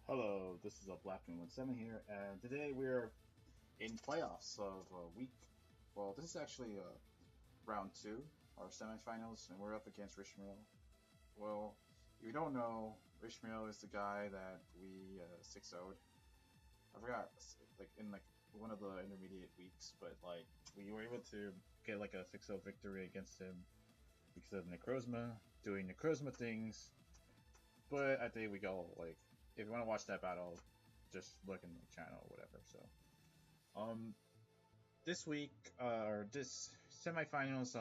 Hello, this is a Blackman17 here, and today we're in playoffs of week. Well, this is actually round two, our semifinals, and we're up against Rishmal. Well, if you don't know, Rishmal is the guy that we 6-0'd. I forgot, in one of the intermediate weeks, but we were able to get a 6-0 victory against him because of Necrozma doing Necrozma things. But I think we go if you want to watch that battle, just look in the channel or whatever. So, this week or this semifinals,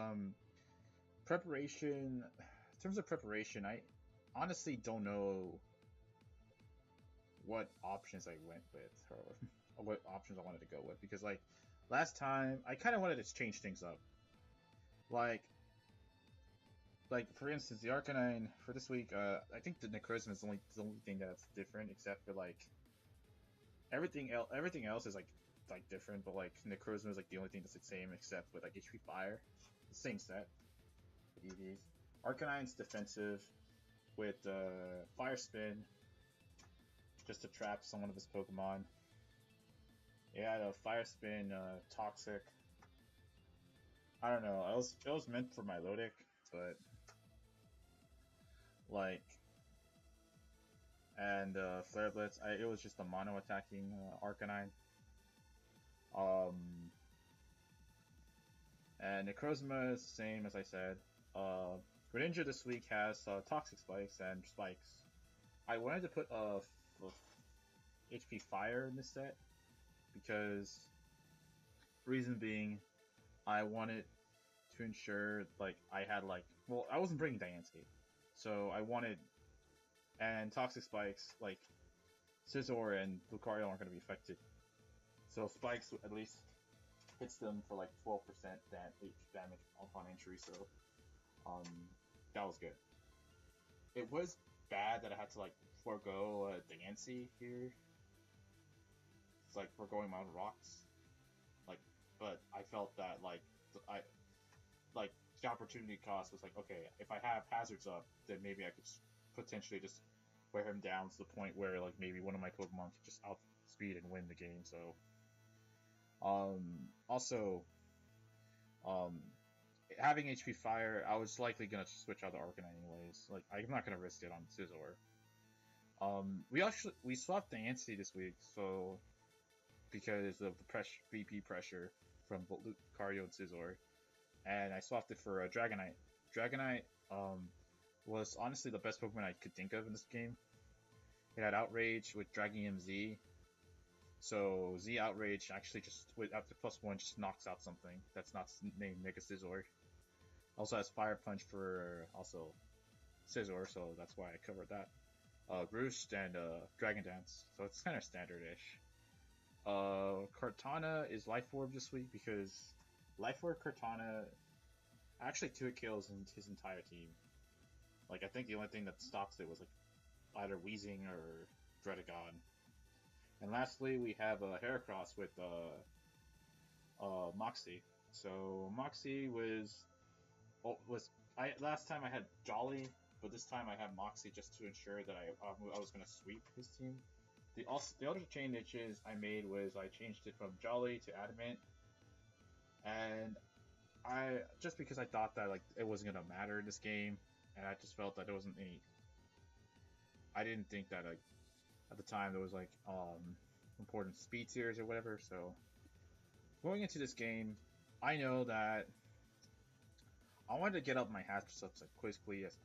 preparation. In terms of preparation, I honestly don't know what options I went with or what options I wanted to go with because last time I kind of wanted to change things up. Like for instance, the Arcanine for this week, I think the Necrozma is the only thing that's different, except for everything else is different, but Necrozma is the only thing that's the same, except with HP Fire, the same set, EVs. Arcanine's defensive with Fire Spin, just to trap some of his Pokemon. Yeah, the Fire Spin, Toxic. I don't know. It was meant for my Milotic, but Flare Blitz. It was just a mono attacking Arcanine. And Necrozma is the same as I said. Greninja this week has Toxic Spikes and Spikes. I wanted to put HP Fire in this set because reason being, I wanted to ensure I had well, I wasn't bringing Diancie, so I wanted, and Toxic Spikes Scizor and Lucario aren't going to be affected, so Spikes at least hits them for 12% damage upon entry, so that was good. It was bad that I had to forego Diancie here. It's foregoing Mountain Rocks, but I felt that the opportunity cost was okay, if I have hazards up, then maybe I could potentially just wear him down to the point where maybe one of my Pokemon could just outspeed and win the game. So also having HP Fire, I was likely gonna switch out the Arcanine anyways. I'm not gonna risk it on Scizor. We swapped Diancie this week, so because of the VP pressure from both Lucario and Scizor. And I swapped it for Dragonite. Dragonite was honestly the best Pokemon I could think of in this game. It had Outrage with Dragon Z. So Z Outrage actually just, after +1, just knocks out something that's not named Mega Scizor. Also has Fire Punch for also Scizor, so that's why I covered that. Roost and Dragon Dance, so it's kind of standard-ish. Cortana is Life Orb this week because Life Orb Cortana actually 2 kills in his entire team. I think the only thing that stops it was either Weezing or Dredagon. And lastly, we have Heracross with Moxie. So Moxie last time I had Jolly, but this time I have Moxie just to ensure that I was going to sweep his team. The other changes I made was I changed it from Jolly to Adamant, and just because I thought that it wasn't gonna matter in this game, and I just felt that there wasn't any. I didn't think that at the time there was important speed tiers or whatever. So going into this game, I know that I wanted to get up my hazards up as quickly as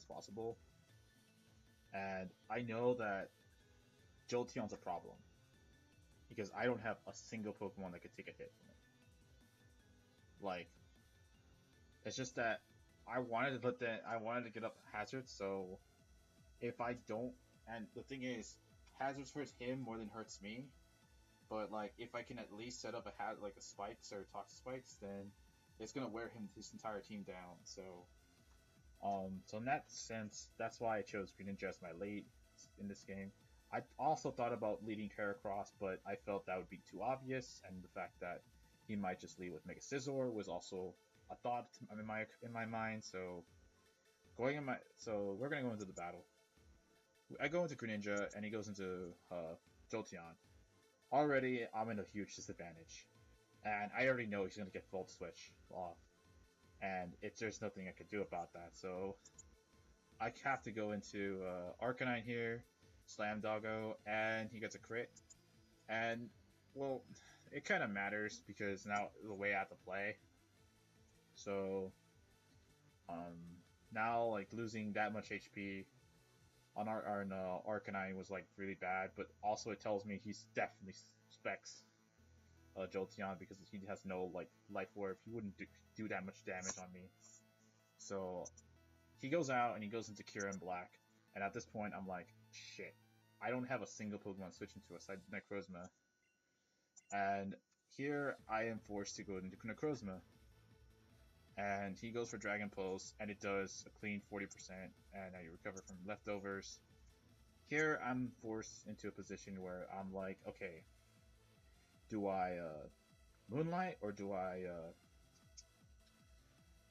possible, and I know that Jolteon's a problem because I don't have a single Pokemon that could take a hit from it. It's just that I wanted to get up hazards, so if I don't, and the thing is, hazards hurts him more than hurts me, but if I can at least set up a spikes or toxic spikes, then it's gonna wear his entire team down. So in that sense, that's why I chose Greninja as my late in this game. I also thought about leading Heracross, but I felt that would be too obvious, and the fact that he might just lead with Mega Scizor was also a thought in my mind. So we're gonna go into the battle. I go into Greninja and he goes into Jolteon. Already, I'm in a huge disadvantage, and I already know he's gonna get Volt Switch off, and there's nothing I could do about that. So I have to go into Arcanine here, Slam Doggo, and he gets a crit. And well, it kind of matters because now the way I have to play. So now like losing that much HP on our Arcanine was like really bad, but also it tells me he's definitely specs Jolteon because he has no like life orb. He wouldn't do that much damage on me. So he goes out and he goes into Kyurem Black, and at this point I'm like, shit, I don't have a single Pokemon switching to aside Necrozma, and here I am forced to go into Necrozma. And he goes for Dragon Pulse, and it does a clean 40%, and now you recover from leftovers. Here, I'm forced into a position where I'm like, okay, do I Moonlight, or do I,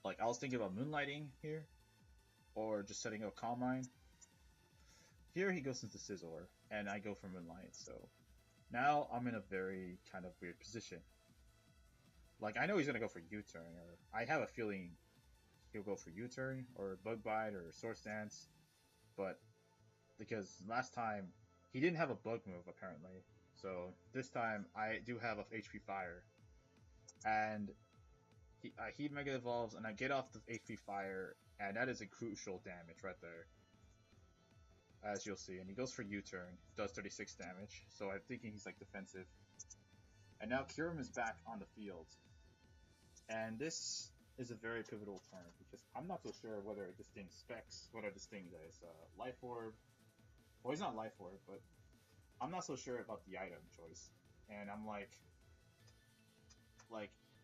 like, I was thinking about Moonlighting here, or just setting up Calm Mind. Here, he goes into Scizor, and I go for Moonlight, so now I'm in a very kind of weird position. Like, I know he's going to go for U-Turn, or I have a feeling he'll go for U-Turn, or Bug Bite, or Swords Dance, but because last time he didn't have a bug move apparently, so this time I do have a HP Fire, and he Mega Evolves, and I get off the HP Fire, and that is a crucial damage right there, as you'll see. And he goes for U-Turn, does 36 damage, so I'm thinking he's like defensive. And now Kyurem is back on the field, and this is a very pivotal turn because I'm not so sure whether this thing specs, whether this thing is Life Orb. Well, he's not Life Orb, but I'm not so sure about the item choice. And I'm like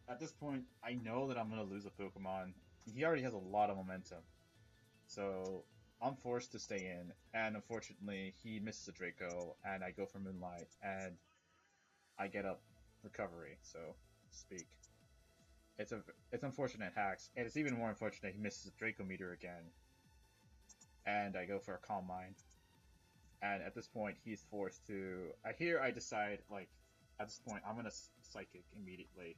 at this point, I know that I'm gonna lose a Pokemon. He already has a lot of momentum, so I'm forced to stay in. And unfortunately, he misses a Draco, and I go for Moonlight, and I get up recovery, so to speak. It's unfortunate hacks, and it's even more unfortunate he misses a Draco Meteor again, and I go for a Calm Mind. And at this point, he's forced to. I decide like, at this point, I'm gonna Psychic immediately,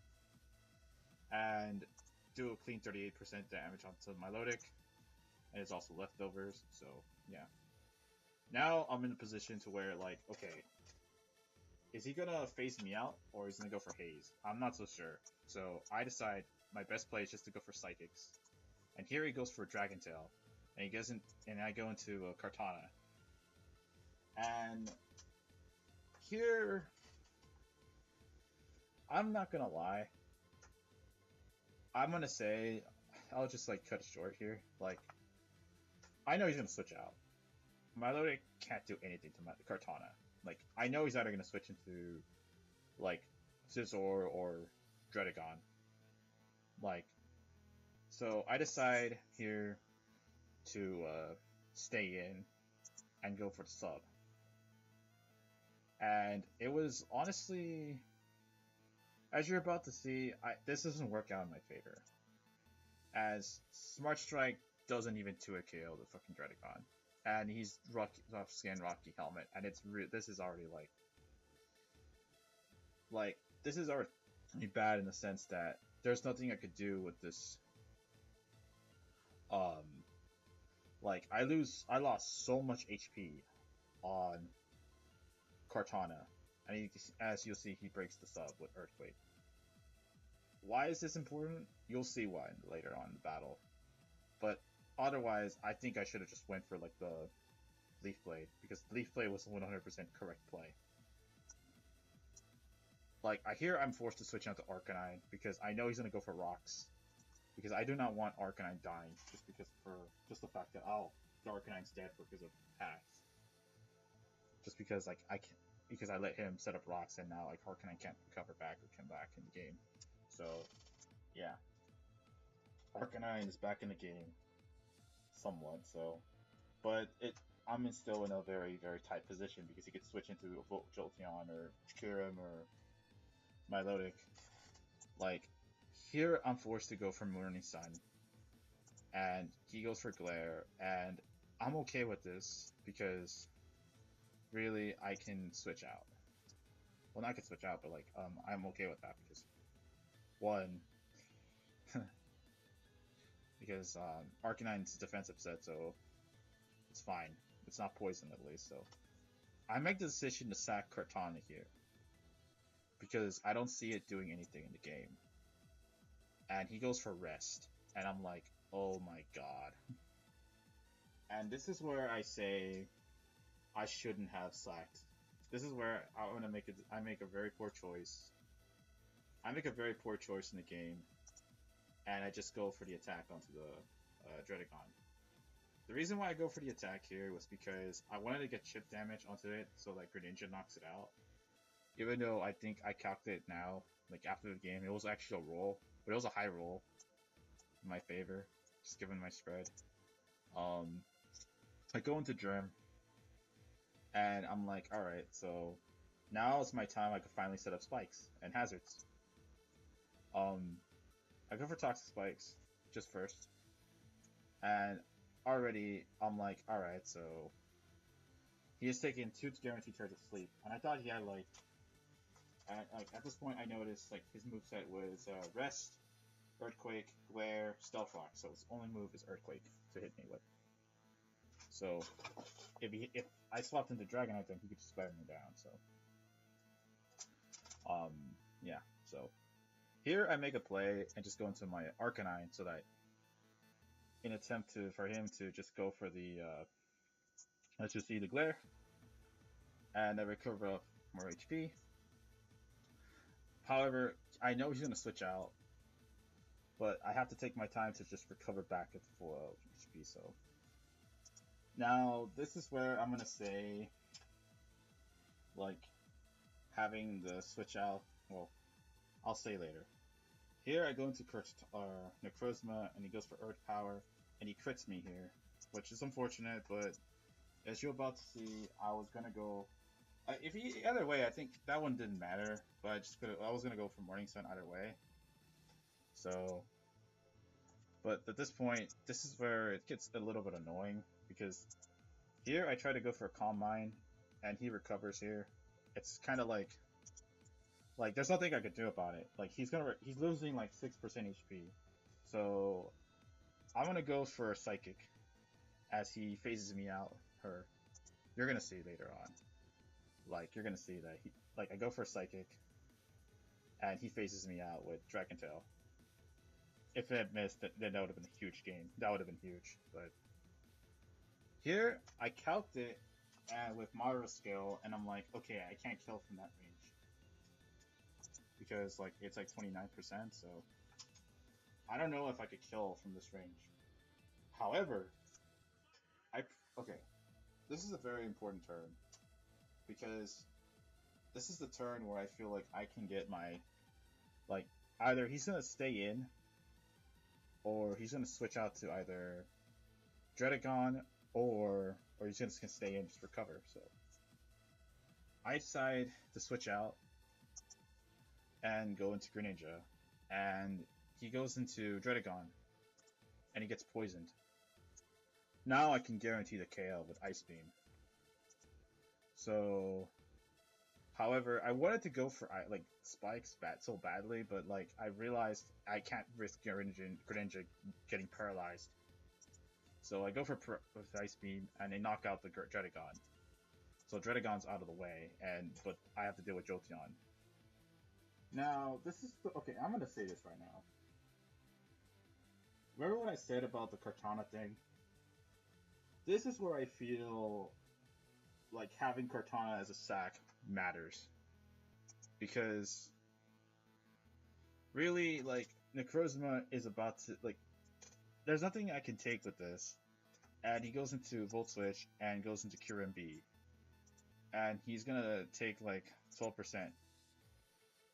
and do a clean 38% damage onto Milotic, and it's also leftovers. So yeah. Now I'm in a position to where like, okay, is he gonna phase me out, or is he gonna go for Haze? I'm not so sure. So I decide my best play is just to go for Psychics. And here he goes for Dragon Tail. And he doesn't, and I go into Kartana. And here, I'm not gonna lie. I'm gonna say, I'll just like cut it short here. Like, I know he's gonna switch out. Milotic can't do anything to Kartana. Like, I know he's either gonna switch into like Scizor or Dredagon. Like, so I decide here to stay in and go for the sub. And it was honestly, as you're about to see, this doesn't work out in my favor. As Smart Strike doesn't even 2-hit KO the fucking Dredagon. And he's Rough Skin Rocky Helmet, and this is already like this is already bad in the sense that there's nothing I could do with this. Like I lost so much HP on Kartana, and as you'll see, he breaks the sub with Earthquake. Why is this important? You'll see why later on in the battle. But otherwise, I think I should have just went for like the Leaf Blade, because Leaf Blade was 100% correct play. Like, I'm forced to switch out to Arcanine, because I know he's going to go for Rocks. Because I do not want Arcanine dying, just the fact that, the Arcanine's dead because of hacks. Just because, like, because I let him set up Rocks, and now, like, Arcanine can't recover back or come back in the game. So, yeah. Arcanine is back in the game. Somewhat, so. But I'm still in a very, very tight position, because he could switch into Jolteon, or Kyurem, or Milotic. Like, here I'm forced to go for Morning Sun, and he goes for Glare, and I'm okay with this because really I can switch out. Well, not I can switch out, but like I'm okay with that because one, because Arcanine's defensive set, so it's fine. It's not poison at least. So I make the decision to sack Cortana here because I don't see it doing anything in the game, and he goes for rest, and I'm like, oh my god. And this is where I say I shouldn't have sacked. This is where I want to make it. I make a very poor choice. I make a very poor choice in the game, and I just go for the attack onto the Dredagon. The reason why I go for the attack here was because I wanted to get chip damage onto it, so like Greninja knocks it out. Even though I think I calculated now, like after the game, it was actually a roll, but it was a high roll in my favor, just given my spread. I go into Germ, and I'm like, alright, so now it's my time I could finally set up spikes and hazards. I go for Toxic Spikes, just first, and already I'm like, alright, so he has taken 2 guaranteed turns of sleep, and I thought he had like, at this point I noticed like his moveset was Rest, Earthquake, Glare, Stealth Rock, so his only move is Earthquake to hit me with. So if I swapped into Dragonite, then he could just glare me down. So yeah. So here I make a play and just go into my Arcanine so that in attempt for him to just go for the let's just see the glare, and I recover up more HP. However, I know he's gonna switch out, but I have to take my time to just recover back at full HP. So now this is where I'm gonna say, like, having the switch out. Well, I'll say later. Here I go into Necrozma, and he goes for Earth Power, and he crits me here, which is unfortunate, but as you're about to see, I was gonna go. If he either way, I think that one didn't matter, but I was gonna go for Morning Sun either way. So, but at this point, this is where it gets a little bit annoying because here I try to go for a Calm Mind, and he recovers here. It's kind of like there's nothing I could do about it. Like he's losing like 6% HP, so I'm gonna go for a Psychic as he phases me out. You're gonna see later on. Like you're gonna see that I go for a Psychic, and he phases me out with Dragon Tail. If it missed, then that would have been a huge game. That would have been huge. But here I calced it with Mara Skill, and I'm like, okay, I can't kill from that range because like it's like 29%. So I don't know if I could kill from this range. However, okay, this is a very important turn because this is the turn where I feel like I can get my, like, either he's gonna stay in or he's gonna switch out to either Dredagon or he's just gonna stay in and just recover. So I decide to switch out and go into Greninja, and he goes into Dredagon, and he gets poisoned. Now I can guarantee the KO with Ice Beam. So, however, I wanted to go for like Spikes so badly, but like I realized I can't risk Greninja getting paralyzed. So I go for with Ice Beam, and they knock out the Dredagon. So Dredagon's out of the way, but I have to deal with Jolteon. Now, this is okay, I'm gonna say this right now. Remember what I said about the Cortana thing? This is where I feel like having Cortana as a sack matters. Because really, like, Necrozma is about to, like, there's nothing I can take with this. And he goes into Volt Switch and goes into Kyurem-B. And he's gonna take like 12%.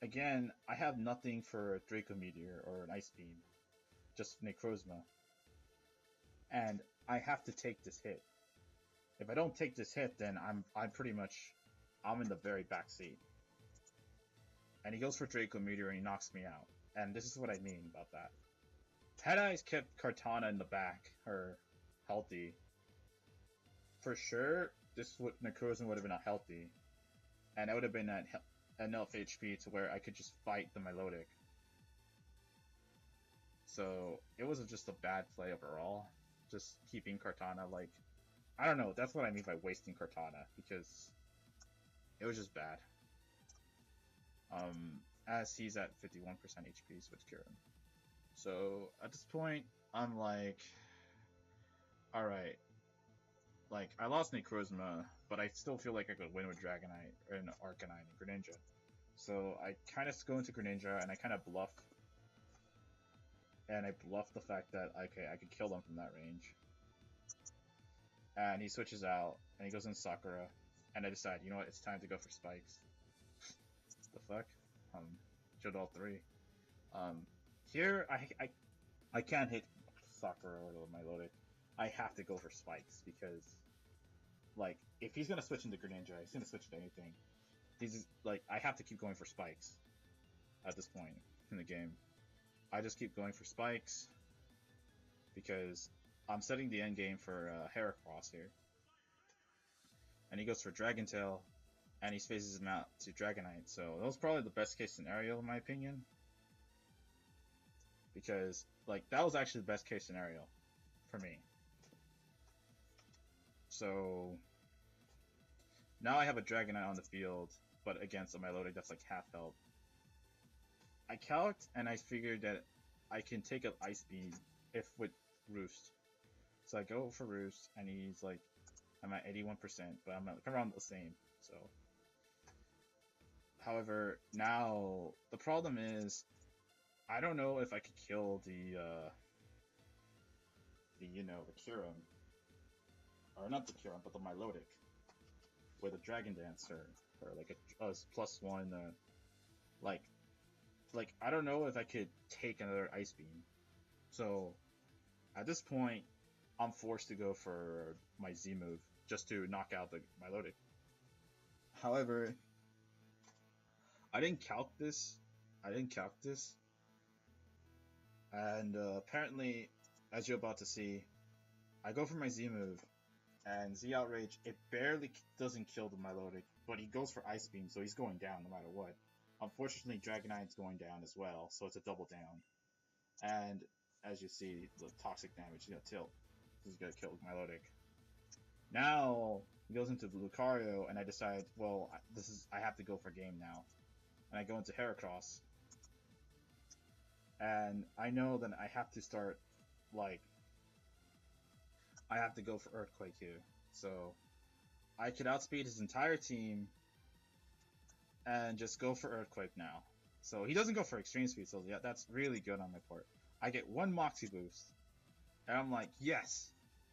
Again, I have nothing for a Draco Meteor or an Ice Beam, just Necrozma. And I have to take this hit. If I don't take this hit, then I'm pretty much in the very back seat. And he goes for Draco Meteor and he knocks me out. And this is what I mean about that. Had I kept Cortana in the back, or healthy, for sure, Necrozma would have been healthy, and I would have been at enough HP to where I could just fight the Milotic. So it was just a bad play overall. Just keeping Kartana, like, I don't know, that's what I mean by wasting Kartana, because it was just bad. As he's at 51% HP, switch Kyurem. So at this point, I'm like, alright. Like, I lost Necrozma, but I still feel like I could win with Dragonite, and Arcanine, and Greninja. So I kind of go into Greninja, and I kind of bluff. And I bluff the fact that, okay, I could kill them from that range. And he switches out, and he goes in Sakura, and I decide, you know what, it's time to go for spikes. The fuck? Killed all three. Here, I can't hit Sakura or Milotic. I have to go for spikes, because, like, if he's gonna switch into Greninja, he's gonna switch into anything. Like, I have to keep going for spikes at this point in the game. I just keep going for spikes, because I'm setting the end game for Heracross here. And he goes for Dragon Tail, and he spaces him out to Dragonite. So that was probably the best case scenario in my opinion. Because, like, that was actually the best case scenario for me. So now I have a Dragonite on the field, but against a Milotic that's like half health. I calced, and I figured that I can take up Ice Beam if with Roost. So I go for Roost, and he's like, I'm at 81%, but I'm like around the same. So, however, now the problem is, I don't know if I could kill the Kyurem, or not the Kyurem, but the Milotic with a Dragon Dancer, or like a +1, like, I don't know if I could take another Ice Beam. So, at this point, I'm forced to go for my Z move, just to knock out the Milotic. However, I didn't calc this. And apparently, as you're about to see, I go for my Z move, and Z Outrage, it barely doesn't kill the Milotic, but he goes for Ice Beam, so he's going down no matter what. Unfortunately, Dragonite's going down as well, so it's a double down. And as you see, the toxic damage is gonna tilt. This is gonna kill Milotic. Now he goes into the Lucario, and I decide, well, I have to go for game now. And I go into Heracross. And I know that I have to start, like, I have to go for Earthquake here. So I could outspeed his entire team and just go for Earthquake now. So he doesn't go for Extreme Speed, so yeah, that's really good on my part. I get one Moxie boost, and I'm like, yes,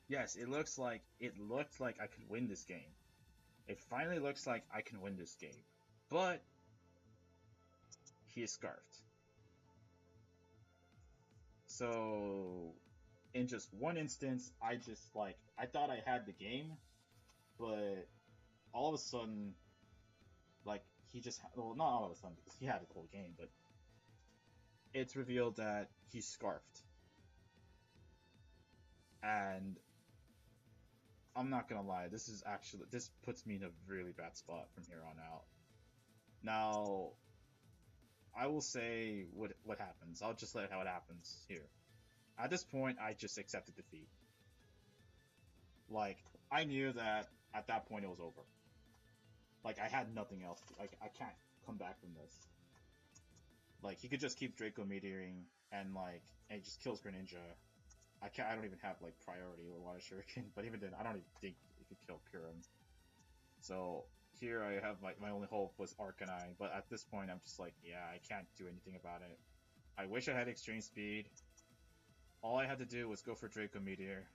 it looks like I could win this game. It finally looks like I can win this game. But he is scarfed. So in just one instance, I thought I had the game, but all of a sudden, like, well, not all of a sudden, because he had the whole game, but it's revealed that he's scarfed. And I'm not gonna lie, this puts me in a really bad spot from here on out. Now, I will say what happens. I'll just let how it happens here. At this point, I just accepted defeat. Like, I knew that at that point it was over. Like, I had nothing else. Like, I can't come back from this. Like, he could just keep Draco Meteoring, and he just kills Greninja. I don't even have, like, priority or Water Shuriken, but even then, I don't even think he could kill Kyurem. So, here I have, my only hope was Arcanine, but at this point, I'm just like, yeah, I can't do anything about it. I wish I had Extreme Speed. All I had to do was go for Draco Meteor.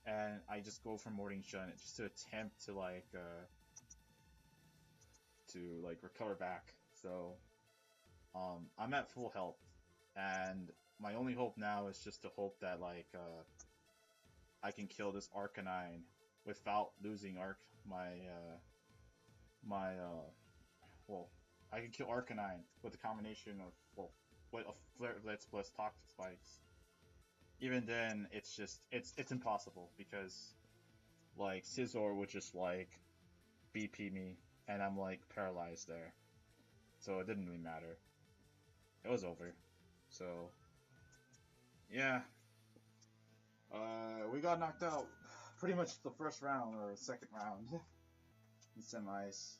And I just go for Morning Shun, just to attempt to, recover back. So, I'm at full health, and my only hope now is just to hope that, I can kill this Arcanine without losing I can kill Arcanine with a combination of, with a Flare Blitz plus Toxic Spikes. Even then, it's impossible, because like Scizor would just like BP me, and I'm like paralyzed there. So it didn't really matter. It was over. So yeah, we got knocked out pretty much the first round or second round in semis.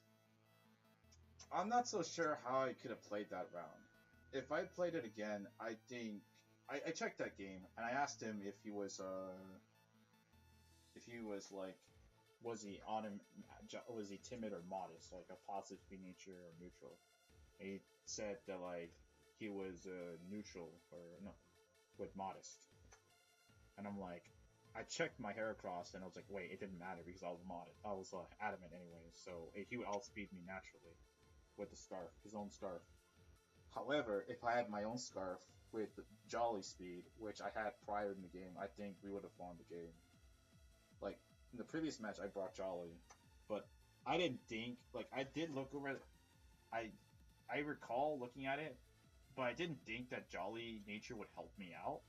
I'm not so sure how I could have played that round. If I played it again, I think I checked that game and I asked him if he was like was he on him was he timid or modest, like a positive nature or neutral. And he said that like he was neutral or no, with modest. And I'm like, I checked my Heracross and I was like, wait, it didn't matter because I was modest. I was adamant anyway, so he would outspeed me naturally with the scarf, his own scarf. However, if I had my own scarf with Jolly speed, which I had prior in the game, I think we would have won the game. Like in the previous match, I brought Jolly, but I didn't think like I did look over. I recall looking at it, but I didn't think that Jolly nature would help me out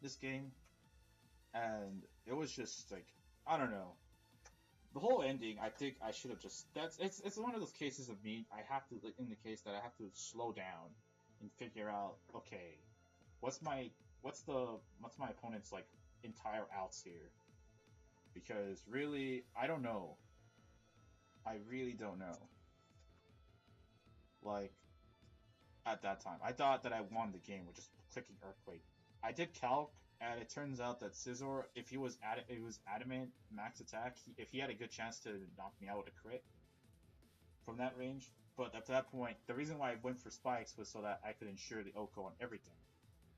this game, and it was just like I don't know. The whole ending, I think I should have just. It's one of those cases of me. I have to like, in the case that I have to slow down and figure out. Okay, what's my what's my opponent's like entire outs here? Because really, I don't know. I really don't know. Like at that time, I thought that I won the game with just clicking Earthquake. I did calc, and it turns out that Scizor, if he was adamant max attack, if he had a good chance to knock me out with a crit from that range. But at that point, the reason why I went for spikes was so that I could ensure the OHKO on everything.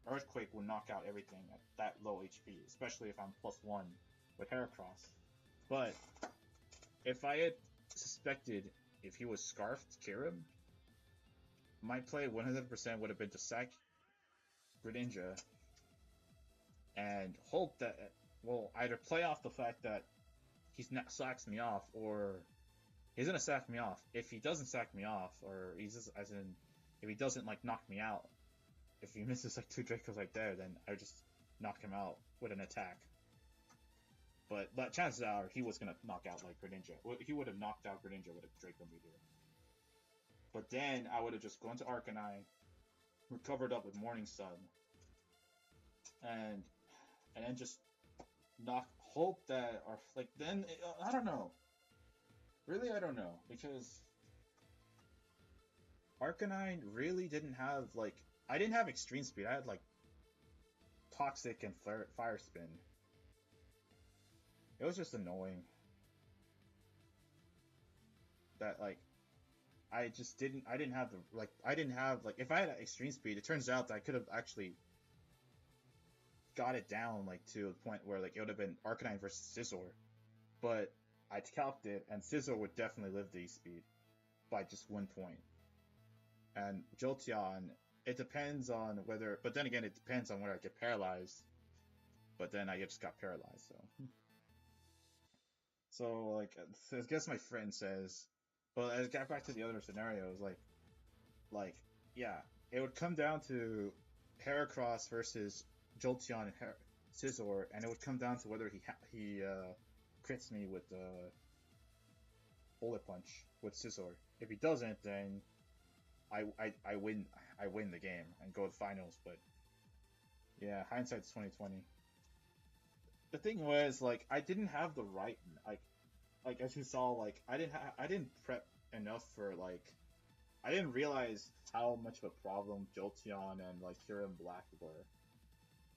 Earthquake will knock out everything at that low HP, especially if I'm +1 with Heracross. But if I had suspected if he was scarfed Kyurem, my play 100% would have been to sack Greninja and hope that, well, either play off the fact that he's not sacks me off, or he's gonna sack me off. If he doesn't sack me off, or he's just, as in, if he doesn't like knock me out, if he misses like 2 Dracos right there, then I would just knock him out with an attack. But chances are he was gonna knock out like Greninja. He would have knocked out Greninja with a Draco Meteor. But then I would have just gone to Arcanine, recovered up with Morning Sun, and then just hope that, or like then I don't know. Really, I don't know, because Arcanine really didn't have like I didn't have extreme speed. I had like Toxic and Fire Spin. It was just annoying that like I didn't have if I had extreme speed, it turns out that I could have actually got it down like to a point where like it would have been Arcanine versus Scizor, but I calced it and Scizor would definitely live the speed by just 1 point. And Jolteon, it depends on whether, but then again it depends on whether I get paralyzed. But then I just got paralyzed, so like I guess my friend says, but as I got back to the other scenarios, like yeah, it would come down to Heracross versus Jolteon and Scizor, and it would come down to whether he crits me with the Bullet Punch with Scizor. If he doesn't, then I win the game and go to the finals. But yeah, hindsight's 2020. The thing was, like, I didn't have the right, like as you saw, like I didn't prep enough for like I didn't realize how much of a problem Jolteon and like Kyurem Black were.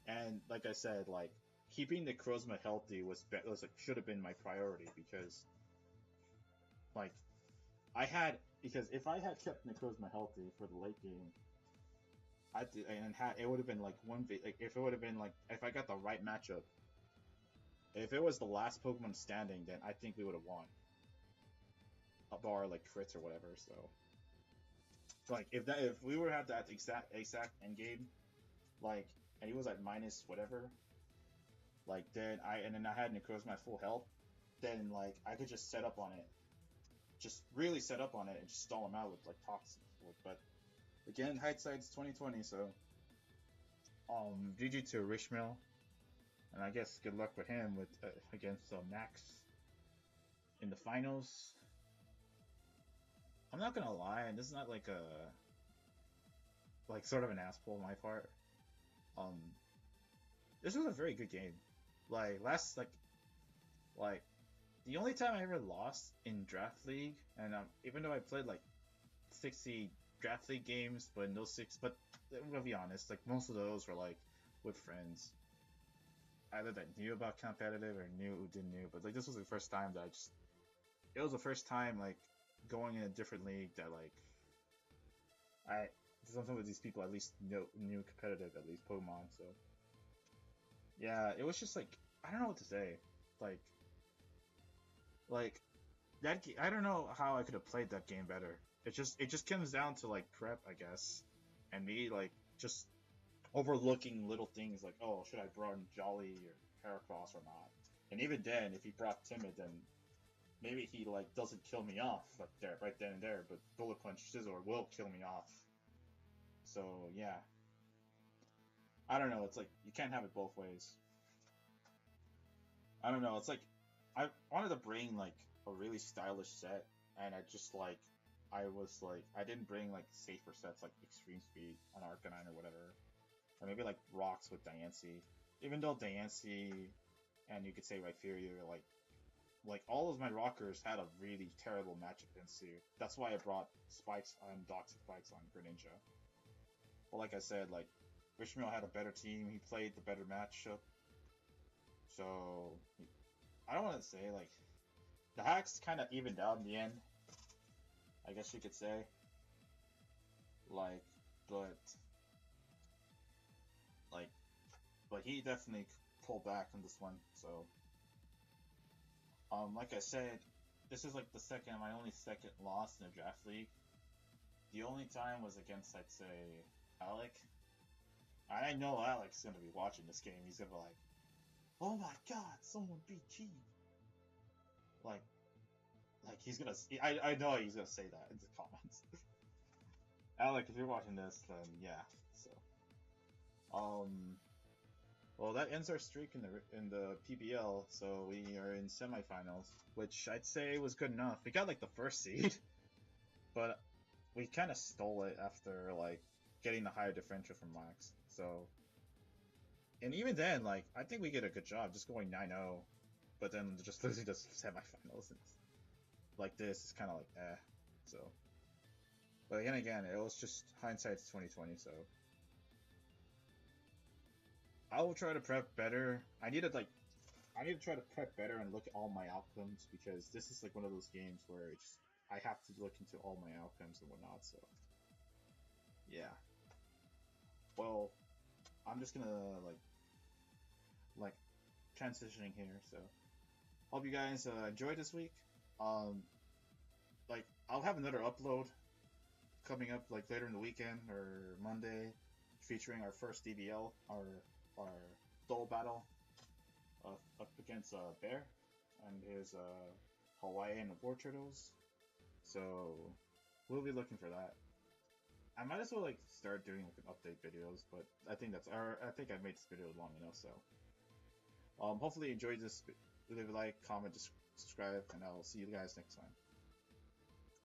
And like I said, like keeping the Necrozma healthy was like, should have been my priority, because like because if I had kept Necrozma healthy for the late game, it would have been like like if it would have been like if I got the right matchup. If it was the last Pokemon standing, then I think we would have won. A bar like crits or whatever. So, like if we were to have that exact end game, like, and he was like minus whatever, like then I had Necrozma at full health, then like I could just set up on it, just really set up on it and just stall him out with like Toxic. But again, hindsight's 2020. So, GG to Rishmal. And I guess good luck with him with against Max in the finals. I'm not gonna lie, and this is not like a like sort of an ass pull on my part. Um, this was a very good game. Like like the only time I ever lost in draft league, and even though I played like 60 draft league games, but in those but I'm gonna be honest, like most of those were like with friends, either that knew about competitive or knew who didn't knew. But like this was the first time that it was the first time like going in a different league that like I some of these people at least knew competitive, at least Pokemon. So yeah, it was just like I don't know what to say, like like that. I don't know how I could have played that game better. It just comes down to like prep, I guess, and me like just overlooking little things like, oh, should I brought in Jolly or Heracross or not? And even then, if he brought Timid, then maybe he like doesn't kill me off like there right then and there, but Bullet Punch Scizor will kill me off. So yeah, I don't know. It's like you can't have it both ways. I don't know. It's like I wanted to bring like a really stylish set, and I didn't bring like safer sets like Extreme Speed on Arcanine or whatever, or maybe like Rocks with Diancie. Even though Diancie and you could say Rhyperior like all of my rockers had a really terrible matchup against you. That's why I brought Spikes on Toxic Spikes on Greninja. Well, like I said, like Rishmal had a better team. He played the better matchup. So I don't want to say like the hacks kind of evened out in the end. I guess you could say. Like, but like, but he definitely pulled back on this one. So like I said, this is like my only second loss in a draft league. The only time was against, I'd say, Alec. I know Alec's gonna be watching this game. He's gonna be like, "Oh my God, someone beat Key!" Like he's gonna. I know he's gonna say that in the comments. Alec, if you're watching this, then yeah. So, well, that ends our streak in the PBL. So we are in semifinals, which I'd say was good enough. We got like the first seed, but we kind of stole it after like getting the higher differential from Max. So, and even then, like I think we did a good job just going 9-0, but then just losing to semifinals. Like this is kind of like So, but again, it was just hindsight's 2020. So I will try to prep better. I need to try to prep better and look at all my outcomes, because this is like one of those games where I have to look into all my outcomes and whatnot. So yeah. Well, I'm just gonna like transitioning here. So hope you guys enjoyed this week. Like I'll have another upload coming up like later in the weekend or Monday, featuring our first DBL, our duel battle up against Bear and his Hawaiian War Turtles. So we'll be looking for that. I might as well like start doing like update videos, but I think I made this video long enough. So hopefully you enjoyed this. Leave a like, comment, subscribe, and I'll see you guys next time.